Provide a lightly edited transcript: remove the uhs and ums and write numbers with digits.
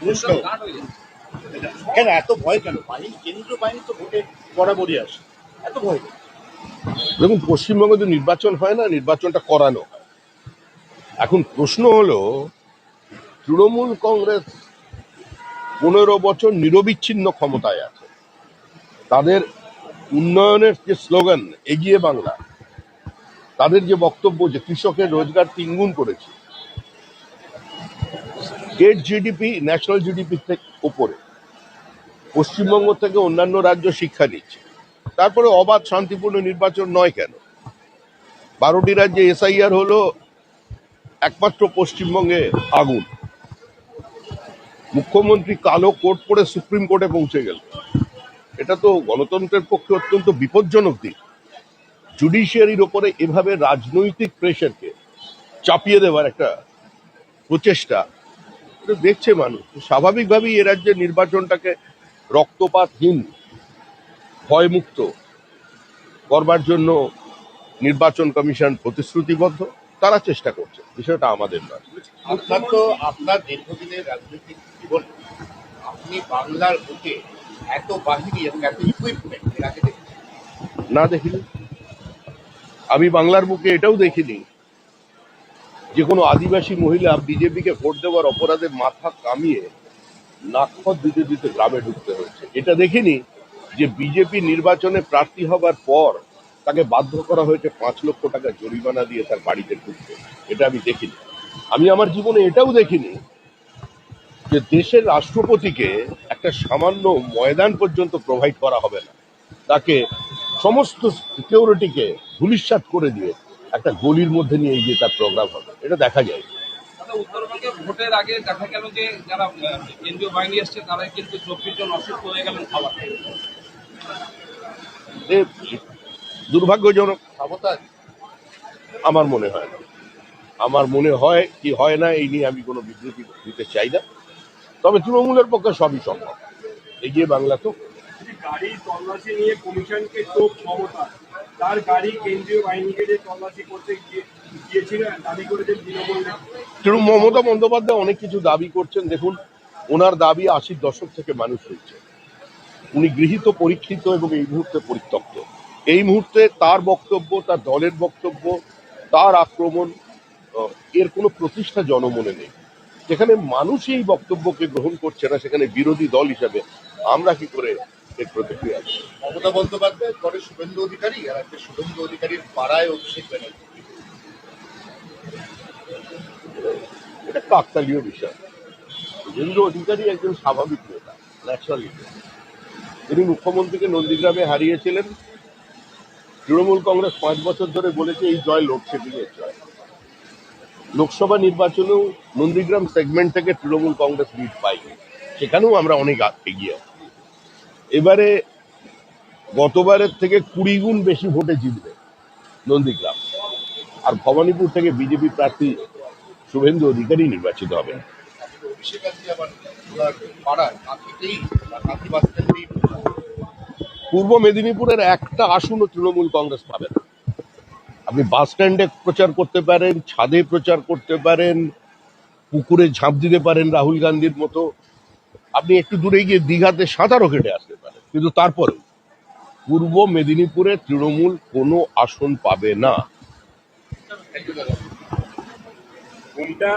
প্রশ্ন কেন এত ভয় কেন? বাহিনী, কেন্দ্রীয় বাহিনী তো ভোটে বরাবরই আসে, এত ভয় কেন? দেখুন, পশ্চিমবঙ্গে তো নির্বাচন হয় না, নির্বাচনটা করানো হয়। এখন প্রশ্ন হলো, তৃণমূল কংগ্রেস 15 বছর নিরবিচ্ছিন্ন ক্ষমতায় আছে। তাদের উন্নয়নের যে স্লোগান এগিয়ে বাংলা, তাদের যে বক্তব্য যে কৃষকের রোজগার 3 গুণ করেছে, স্টেট জিডিপি ন্যাশনাল জিডিপির থেকে উপরে, পশ্চিমবঙ্গ থেকে অন্যান্য রাজ্য শিক্ষা নিচ্ছে, তারপরে অবাধ শান্তিপূর্ণ নির্বাচন নয় কেন? 12টি রাজ্যে এসআইআর হলো, একমাত্র পশ্চিমবঙ্গে আগুন। মুখ্যমন্ত্রী কালো কোট পরে সুপ্রিম কোর্টে পৌঁছে গেল, এটা তো গণতন্ত্রের পক্ষে অত্যন্ত বিপজ্জনক দিক। জুডিশিয়ারির ওপরে এভাবে রাজনৈতিক প্রেশারকে চাপিয়ে দেওয়ার একটা প্রচেষ্টা, এটা দেখছে মানুষ। স্বাভাবিকভাবেই এ রাজ্যের নির্বাচনটাকে রক্তপাতহীন, ভয়মুক্ত করবার জন্য নির্বাচন কমিশন প্রতিশ্রুতিবদ্ধ, তারা চেষ্টা করছে, বিষয়টা আমাদের নয়। আপনার দীর্ঘদিনের রাজনৈতিক জীবন, আপনি বাংলার বুকে এত বাহিনী এবং এত ইকুইপমেন্ট এর আগে দেখেছেন? না, দেখিনি। আমি বাংলার বুকে এটাও দেখিনি যে কোনো আদিবাসী মহিলা বিজেপিকে ভোট দেওয়ার অপরাধে মাথা কামিয়ে নাকখত দিতে দিতে গ্রামে ঢুকতে হয়েছে। এটা দেখিনি যে বিজেপি নির্বাচনে প্রার্থী হবার পর তাকে বাধ্য করা হয়েছে 5 লক্ষ টাকা জরিমানা দিয়ে তার বাড়িতে ঢুকতে। এটা আমি দেখিনি। আমি আমার জীবনে এটাও দেখিনি যে দেশের রাষ্ট্রপতিকে একটা সামান্য ময়দান পর্যন্ত প্রোভাইড করা হবে না, তাকে সমস্ত সিকিউরিটিকে ধূলিসাৎ করে দিয়ে একটা গলির মধ্যে নিয়ে গিয়ে তার প্রোগ্রাম হবে। এটা দেখা যায়। উত্তরবঙ্গে ভোটের আগে দেখা গেল যে যারা কেন্দ্রীয় বাহিনী আসছে তারা কিন্তু 24 জন অসুস্থ হয়ে গেলেন খাবার। দুর্ভাগ্যজনক, সাবতাজ আমার মনে হয় না। আমার মনে হয় কি হয় না, এই নিয়ে আমি কোনো বিবৃতি দিতে চাই না। তবে তৃণমূলের পক্ষে সবই সম্ভব। এগিয়ে বাংলা তো গাড়ি তল্লাশি নিয়ে কমিশনকে চোখ মমতা, তার গাড়ি কেন্দ্রীয় বাহিনীকে যে তল্লাশি করতে গিয়েছিলেন দাবি করেছেন তৃণমূল। মমতা বন্দ্যোপাধ্যায় অনেক কিছু দাবি করছেন। দেখুন, ওনার দাবি 80-র দশক থেকে মানুষ হচ্ছে। উনি গৃহীত, পরীক্ষিত এবং এই মুহূর্তে পরিত্যক্ত। এই মুহূর্তে তার বক্তব্য, তার দলের বক্তব্য, তার আক্রমণ, এর কোনো প্রতিষ্ঠা জনমনে নেই। যেখানে মানুষ এই বক্তব্যকে গ্রহণ করছে না, সেখানে বিরোধী দল হিসাবে আমরা কি করে এর প্রতিক্রিয়া? মমতা বন্দ্যোপাধ্যায় পরে শুভেন্দু অধিকারী, আর একটা শুভেন্দু অধিকারীর পাড়ায় অভিষেক ব্যানার্জি। এটা কাকতালীয় বিষয়। শুভেন্দু অধিকারী একজন স্বাভাবিক নেতা, ন্যাচারাল নেতা। তিনি মুখ্যমন্ত্রীকে নন্দীগ্রামে হারিয়েছিলেন। তৃণমূল কংগ্রেস 5 বছর ধরে বলেছে এই জয় লোডশেডিংয়ের জয়। লোকসভা নির্বাচনেও নন্দীগ্রাম সেগমেন্ট থেকে তৃণমূল কংগ্রেস লিড পায়নি, সেখানেও আমরা অনেক এগিয়ে আছি। এবারে গতবারের থেকে 20 গুণ বেশি ভোটে জিতবে নন্দীগ্রাম, আর ভবানীপুর থেকে বিজেপি প্রার্থী শুভেন্দু অধিকারী নির্বাচিত হবেন। অভিষেক আজকে আবার পাড়ায় কাঁথিতেই বা কাঁথি বাস স্ট্যান্ডেই। পূর্ব মেদিনীপুরের একটা আসনও তৃণমূল কংগ্রেস পাবে না। আপনি বাস স্ট্যান্ডে প্রচার করতে পারেন, ছাদে প্রচার করতে পারেন, পুকুরে ঝাঁপ দিতে পারেন রাহুল গান্ধীর মতো, আপনি একটু দূরে গিয়ে দীঘাতে সাঁতারও কেটে আসতে পারেন, কিন্তু তারপরেও পূর্ব মেদিনীপুরে তৃণমূল কোনো আসন পাবে না। কোনটা